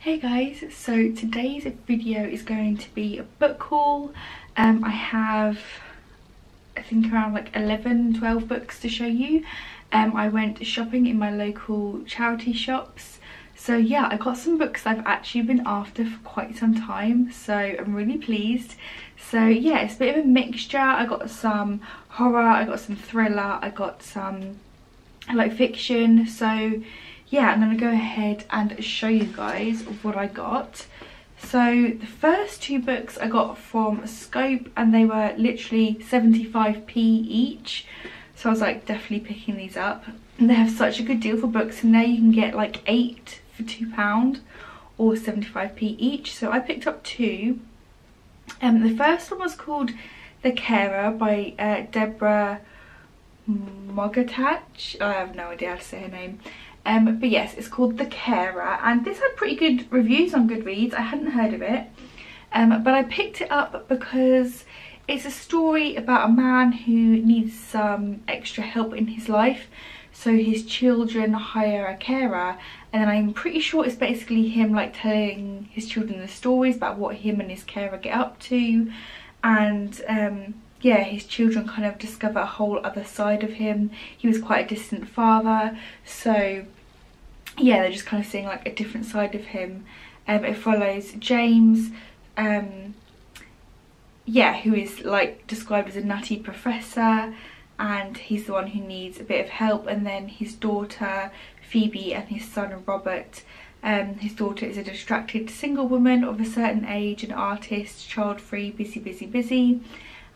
Hey guys, so today's video is going to be a book haul. I have I think around like 11-12 books to show you. I went shopping in my local charity shops, so yeah, I got some books I've actually been after for quite some time, so I'm really pleased. So yeah, it's a bit of a mixture. I got some horror, I got some thriller, I got some like fiction. So yeah, I'm gonna go ahead and show you guys what I got. So the first two books I got from Scope, and they were literally 75p each, so I was like definitely picking these up. And they have such a good deal for books in there. You can get like 8 for £2 or 75p each, so I picked up two. The first one was called The Carer by Deborah Mogatach. I have no idea how to say her name. But yes, it's called The Carer, and this had pretty good reviews on Goodreads. I hadn't heard of it, but I picked it up because it's a story about a man who needs some extra help in his life. So his children hire a carer, and then I'm pretty sure it's basically him like telling his children the stories about what him and his carer get up to, and yeah, his children kind of discover a whole other side of him. He was quite a distant father, so yeah, they're just kind of seeing like a different side of him. It follows James, yeah, who is like described as a nutty professor, and he's the one who needs a bit of help, and then his daughter Phoebe and his son Robert. His daughter is a distracted single woman of a certain age, an artist, child-free, busy,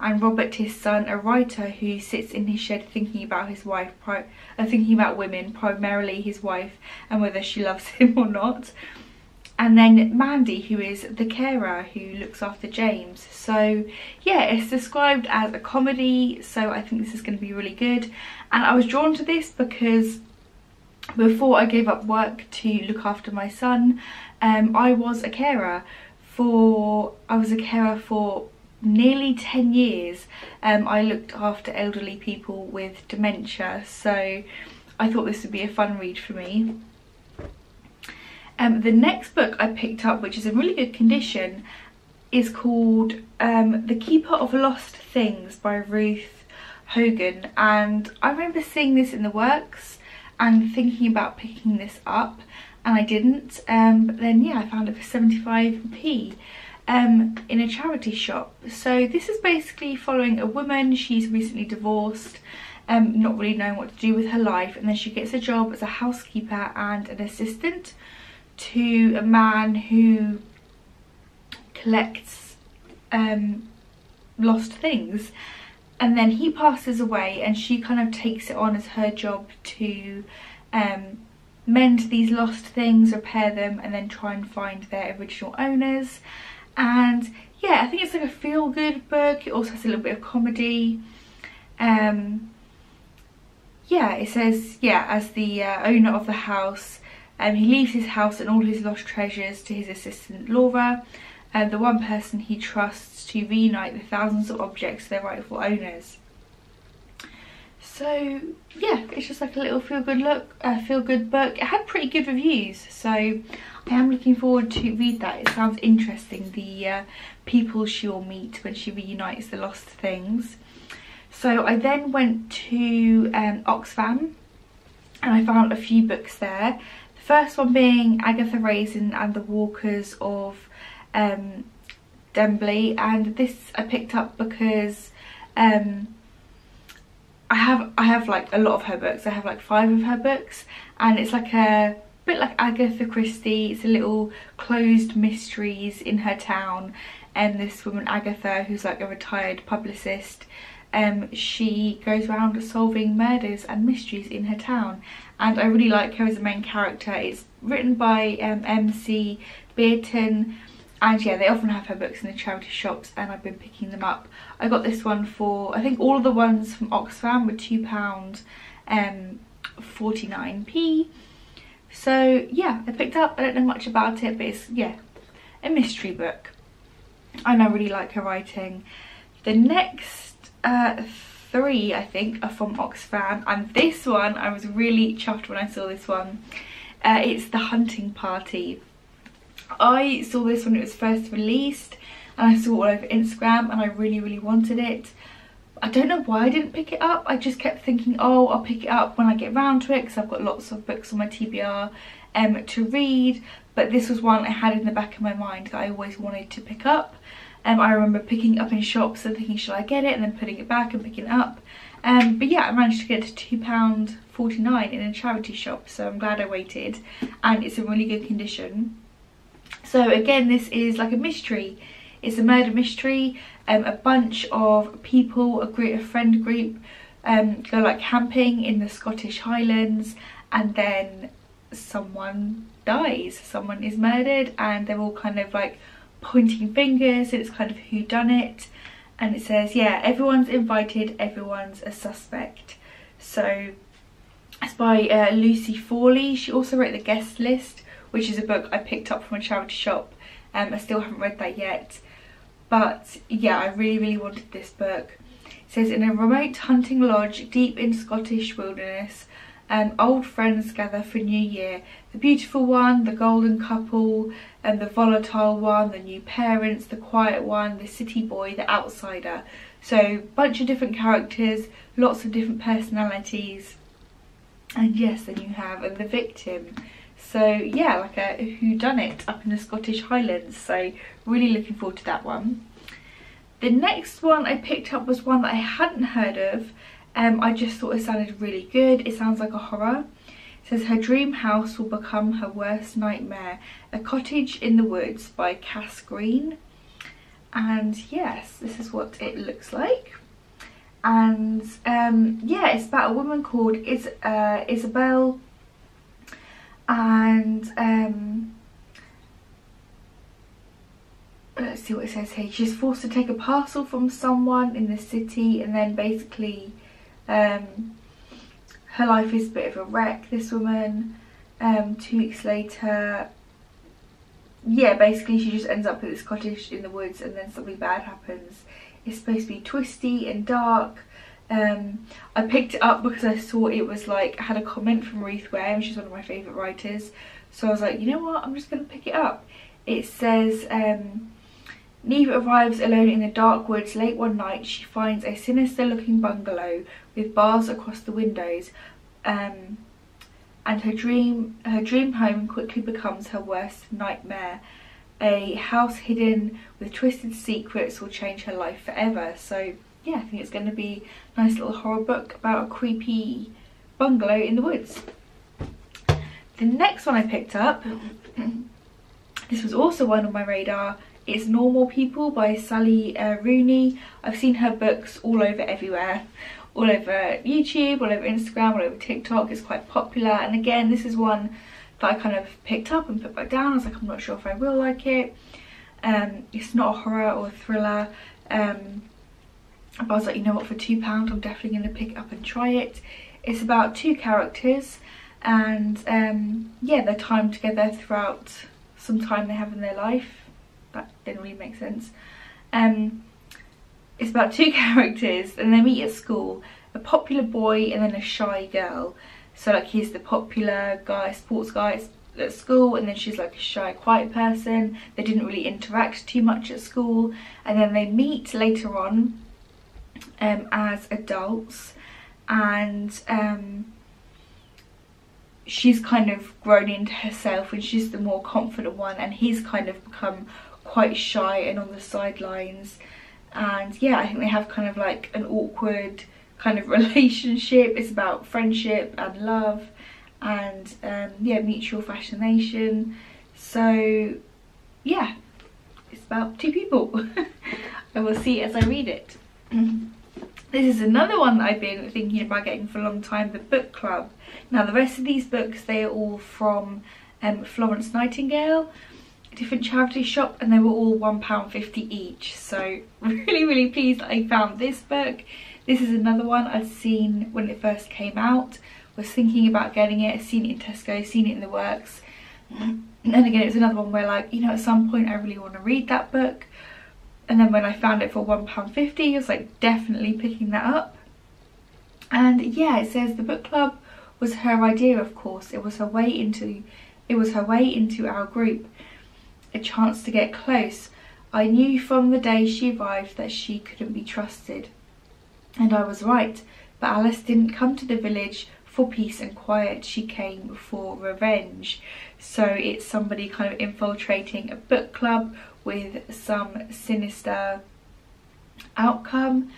and Robert, his son, a writer who sits in his shed thinking about his wife, thinking about women, primarily his wife, and whether she loves him or not. And then Mandy, who is the carer who looks after James. So yeah, it's described as a comedy, so I think this is going to be really good. And I was drawn to this because before I gave up work to look after my son, I was a carer for nearly 10 years. I looked after elderly people with dementia, so I thought this would be a fun read for me. The next book I picked up, which is in really good condition, is called The Keeper of Lost Things by Ruth Hogan, and I remember seeing this in the works and thinking about picking this up, and I didn't, but then yeah, I found it for 75p. In a charity shop. So this is basically following a woman. She's recently divorced, not really knowing what to do with her life, and then she gets a job as a housekeeper and an assistant to a man who collects lost things, and then he passes away, and she kind of takes it on as her job to mend these lost things, repair them, and then try and find their original owners. And yeah, I think it's like a feel-good book. It also has a little bit of comedy. Yeah, it says, yeah, as the owner of the house, he leaves his house and all his lost treasures to his assistant Laura, the one person he trusts to reunite the thousands of objects to their rightful owners. So yeah, it's just like a little feel-good book. It had pretty good reviews, so I am looking forward to read that. It sounds interesting, the people she will meet when she reunites the lost things. So I then went to Oxfam, and I found a few books there. The first one being Agatha Raisin and the Walkers of Dembley, and this I picked up because I have like a lot of her books. I have like 5 of her books, and it's like a bit like Agatha Christie. It's a little closed mysteries in her town, and this woman Agatha, who's like a retired publicist, she goes around solving murders and mysteries in her town, and I really like her as a main character. It's written by MC Bearton, and yeah, they often have her books in the charity shops, and I've been picking them up. I got this one for, I think all of the ones from Oxfam were £2 49p. So yeah, I picked up, I don't know much about it, but it's, yeah, a mystery book, and I really like her writing. The next 3 I think are from Oxfam, and this one I was really chuffed when I saw this one. It's The Hunting Party. I saw this when it was first released and I saw it all over Instagram and I really wanted it. I don't know why I didn't pick it up. I just kept thinking, oh, I'll pick it up when I get round to it, because I've got lots of books on my TBR to read. But this was one I had in the back of my mind that I always wanted to pick up. I remember picking it up in shops and thinking, should I get it, and then putting it back and picking it up. But yeah, I managed to get it to £2.49 in a charity shop, so I'm glad I waited, and it's in really good condition. So again, this is like a mystery. It's a murder mystery. A bunch of people, a friend group, go like camping in the Scottish Highlands, and then someone dies, someone is murdered, and they're all kind of like pointing fingers, and it's kind of whodunit. And it says, yeah, everyone's invited, everyone's a suspect. So it's by Lucy Fawley. She also wrote The Guest List, which is a book I picked up from a charity shop. I still haven't read that yet. But yeah, I really wanted this book. It says, in a remote hunting lodge deep in Scottish wilderness, old friends gather for New Year. The beautiful one, the golden couple, and the volatile one, the new parents, the quiet one, the city boy, the outsider. So bunch of different characters, lots of different personalities. And yes, then you have the victim. So yeah, like a whodunit up in the Scottish Highlands. So really looking forward to that one. The next one I picked up was one that I hadn't heard of. I just thought it sounded really good. It sounds like a horror. It says, her dream house will become her worst nightmare. A Cottage in the Woods by Cass Green. And yes, this is what it looks like. And yeah, it's about a woman called Isabel. And let's see what it says here. She's forced to take a parcel from someone in the city, and then basically her life is a bit of a wreck, this woman. 2 weeks later, yeah, basically she just ends up at this cottage in the woods, and then something bad happens. It's supposed to be twisty and dark. I picked it up because I saw it was like, had a comment from Ruth Ware, she's one of my favourite writers. So I was like, you know what, I'm just going to pick it up. It says, Neve arrives alone in the dark woods late one night. She finds a sinister looking bungalow with bars across the windows. And her dream home quickly becomes her worst nightmare. A house hidden with twisted secrets will change her life forever. So yeah, I think it's going to be a nice little horror book about a creepy bungalow in the woods. The next one I picked up, this was also one on my radar. It's Normal People by Sally Rooney. I've seen her books all over everywhere. All over YouTube, all over Instagram, all over TikTok. It's quite popular. And again, this is one that I kind of picked up and put back down. I was like, I'm not sure if I will like it. It's not a horror or a thriller. But I was like, you know what, for £2 I'm definitely going to pick it up and try it. It's about 2 characters, and yeah, they're timed together throughout some time they have in their life. That didn't really make sense. It's about 2 characters and they meet at school. A popular boy and then a shy girl. So like, he's the popular guy, sports guy at school, and then she's like a shy, quiet person. They didn't really interact too much at school, and then they meet later on as adults, and she's kind of grown into herself and she's the more confident one, and he's kind of become quite shy and on the sidelines. And yeah, I think they have kind of like an awkward kind of relationship. It's about friendship and love and yeah, mutual fascination. So yeah, it's about 2 people. I will see as I read it. This is another one that I've been thinking about getting for a long time, the book club. Now the rest of these books, they are all from Florence Nightingale, a different charity shop, and they were all £1.50 each. So really pleased that I found this book. This is another one I'd seen when it first came out, was thinking about getting it, seen it in Tesco, seen it in the works. And then again, it's another one where, like, you know, at some point I really want to read that book. And then when I found it for £1.50, I was like, definitely picking that up. And yeah, it says the book club was her idea, of course. It was her way into our group. a chance to get close. I knew from the day she arrived that she couldn't be trusted. And I was right, but Alice didn't come to the village for peace and quiet, she came for revenge. So it's somebody kind of infiltrating a book club with some sinister outcome.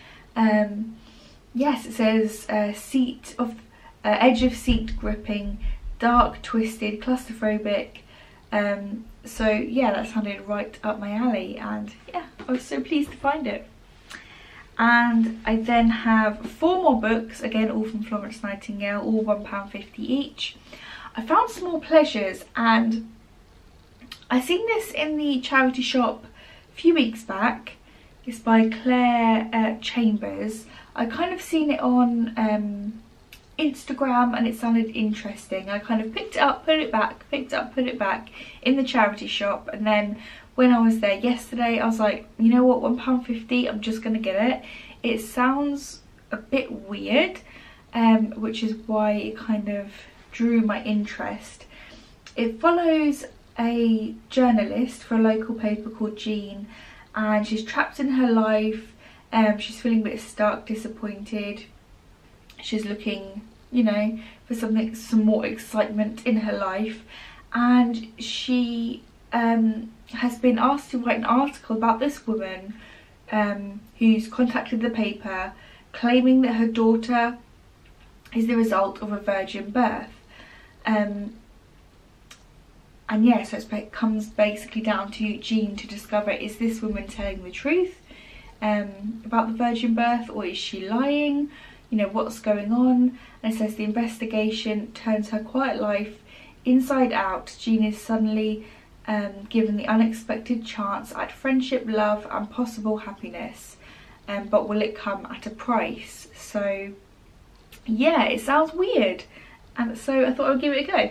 Yes, it says edge of seat gripping, dark, twisted, claustrophobic. So yeah, that sounded right up my alley, and yeah, I was so pleased to find it. And I then have 4 more books, again all from Florence Nightingale, all £1.50 each. I found Small Pleasures, and I seen this in the charity shop a few weeks back. It's by Claire Chambers. I kind of seen it on Instagram and it sounded interesting. I kind of picked it up, put it back, picked it up, put it back in the charity shop, and then when I was there yesterday I was like, you know what, £1.50, I'm just gonna get it. It sounds a bit weird, which is why it kind of drew my interest. It follows a journalist for a local paper called Jean, and she's trapped in her life. She's feeling a bit stuck, disappointed. She's looking, you know, for some more excitement in her life, and she has been asked to write an article about this woman who's contacted the paper claiming that her daughter is the result of a virgin birth. And yeah, so it comes basically down to Jean to discover, is this woman telling the truth about the virgin birth, or is she lying? You know, what's going on? And it says the investigation turns her quiet life inside out. Jean is suddenly given the unexpected chance at friendship, love and possible happiness, but will it come at a price? So yeah, it sounds weird, and so I thought I'd give it a go.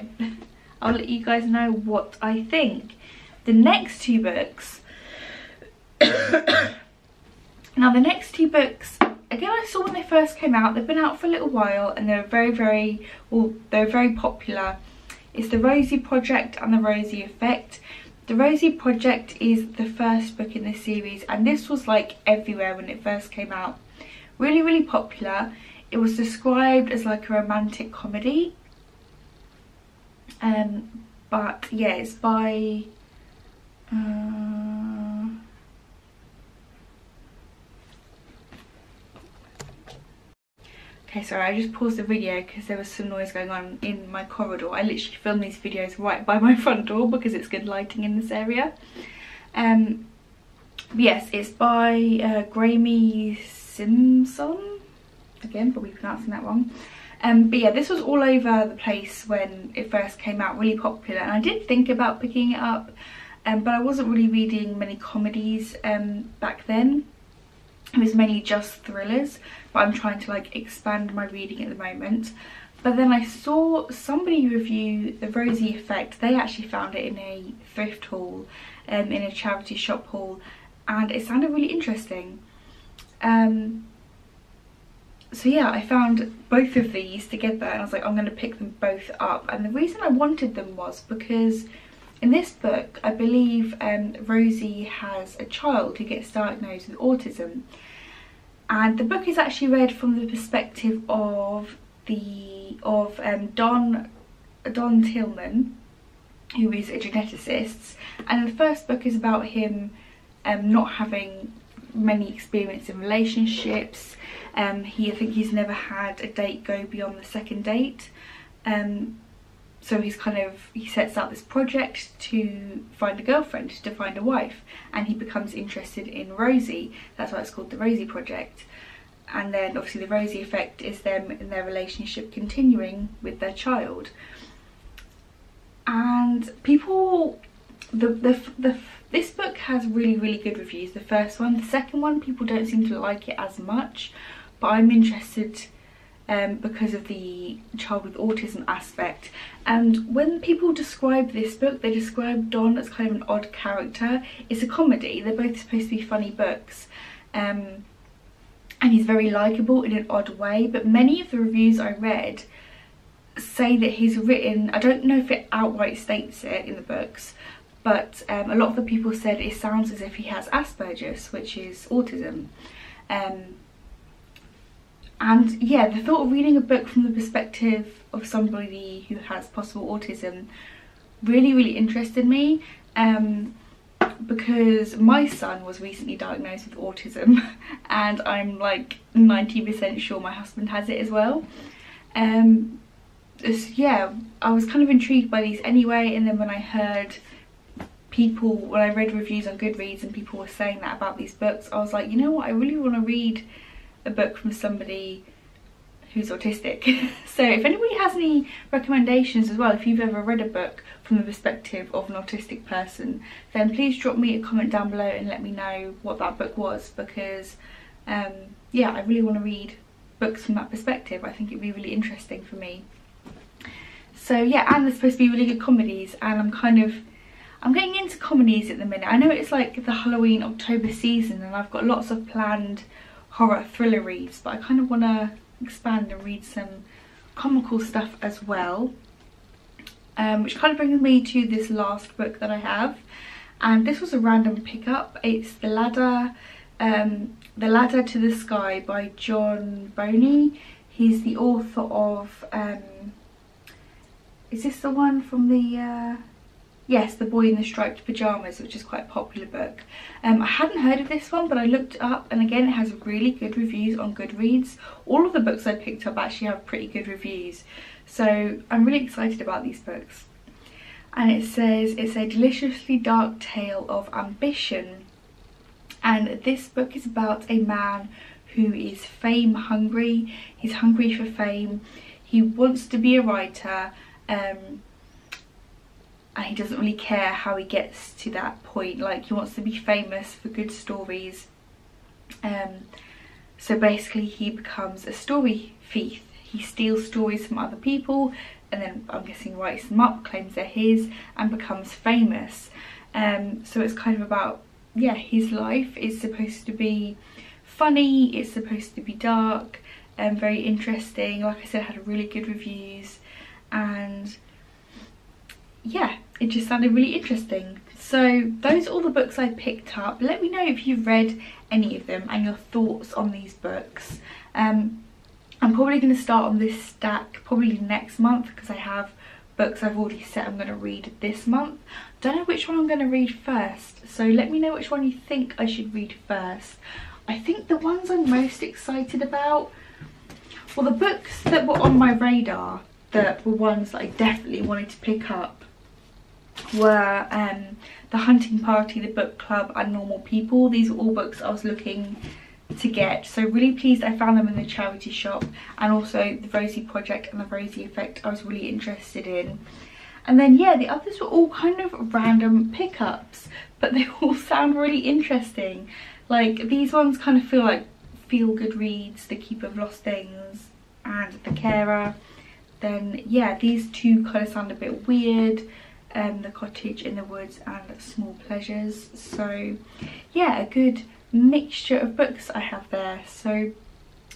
I'll let you guys know what I think. The next 2 books now the next 2 books, again, I saw when they first came out. They've been out for a little while and they're very popular. It's The Rosie Project and The Rosie Effect. The Rosie Project is the first book in this series, and this was like everywhere when it first came out. Really popular. It was described as like a romantic comedy. But yeah, it's by okay, sorry, I just paused the video because there was some noise going on in my corridor. I literally film these videos right by my front door because it's good lighting in this area. Yes, it's by Graeme Simpson. Again, probably pronouncing that wrong. But yeah, this was all over the place when it first came out, really popular. And I did think about picking it up, but I wasn't really reading many comedies back then. It was mainly just thrillers, but I'm trying to like expand my reading at the moment. But then I saw somebody review The Rosie Effect. They actually found it in a thrift haul, in a charity shop haul, and it sounded really interesting. So yeah, I found both of these together and I was like, I'm going to pick them both up. And the reason I wanted them was because in this book, I believe Rosie has a child who gets diagnosed with autism. And the book is actually read from the perspective of Don Tillman, who is a geneticist. And the first book is about him not having many experience in relationships. I think he's never had a date go beyond the 2nd date. So he sets out this project to find a girlfriend, to find a wife, and he becomes interested in Rosie. That's why it's called The Rosie Project. And then obviously The Rosie Effect is them in their relationship continuing with their child. And people, this book has really good reviews, the first one. The second one, people don't seem to like it as much, but I'm interested because of the child with autism aspect. And when people describe this book, they describe Don as kind of an odd character. It's a comedy, they're both supposed to be funny books, and he's very likeable in an odd way. But many of the reviews I read say that he's written, I don't know if it outright states it in the books, but a lot of the people said it sounds as if he has Asperger's, which is autism. And yeah, the thought of reading a book from the perspective of somebody who has possible autism really interested me, because my son was recently diagnosed with autism and I'm like 90% sure my husband has it as well. Yeah, I was kind of intrigued by these anyway, and then when I heard when I read reviews on Goodreads and people were saying that about these books, I was like, you know what, I really want to read a book from somebody who's autistic. So if anybody has any recommendations as well, if you've ever read a book from the perspective of an autistic person, then please drop me a comment down below and let me know what that book was, because yeah, I really want to read books from that perspective. I think it'd be really interesting for me. So yeah, and there's supposed to be really good comedies, and I'm getting into comedies at the minute. I know it's like the Halloween October season and I've got lots of planned horror thriller reads, but I kind of want to expand and read some comical stuff as well, which kind of brings me to this last book that I have, and this was a random pickup. It's The Ladder to the Sky by John Rooney. He's the author of is this the one from the yes, The Boy in the Striped Pyjamas, which is quite a popular book. I hadn't heard of this one, but I looked it up, and again, it has really good reviews on Goodreads. All of the books I picked up actually have pretty good reviews, so I'm really excited about these books. And it says it's a deliciously dark tale of ambition, and this book is about a man who is fame hungry. He's hungry for fame. He wants to be a writer, and he doesn't really care how he gets to that point. Like, he wants to be famous for good stories. So basically he becomes a story thief. He steals stories from other people and then, I'm guessing, writes them up, claims they're his, and becomes famous. So it's kind of about, yeah, his life. It's supposed to be funny, it's supposed to be dark, and very interesting. Like I said, it had really good reviews, and yeah, it just sounded really interesting. So those are all the books I picked up. Let me know if you've read any of them and your thoughts on these books. I'm probably going to start on this stack probably next month, because I have books I've already said I'm going to read this month. Don't know which one I'm going to read first, so let me know which one you think I should read first. I think the ones I'm most excited about, well, the books that were on my radar that were ones that I definitely wanted to pick up were The Hunting Party, The Book Club, and Normal People. These were all books I was looking to get, so really pleased I found them in the charity shop. And also The Rosie Project and The Rosie Effect I was really interested in. And then yeah, the others were all kind of random pickups, but they all sound really interesting. Like, these ones kind of feel like feel-good reads, The Keeper of Lost Things and The Carer. Then yeah, these two kind of sound a bit weird, The Cottage in the Woods and Small Pleasures. So yeah, a good mixture of books I have there. So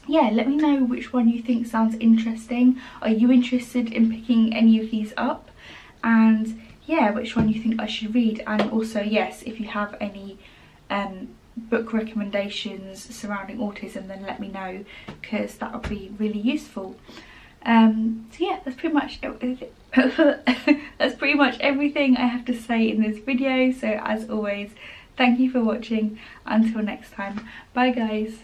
yeah, let me know which one you think sounds interesting. Are you interested in picking any of these up? And yeah, which one you think I should read. And also, yes, if you have any book recommendations surrounding autism, then let me know, because that would be really useful. So yeah, that's pretty much everything I have to say in this video. So as always, thank you for watching. Until next time, bye guys.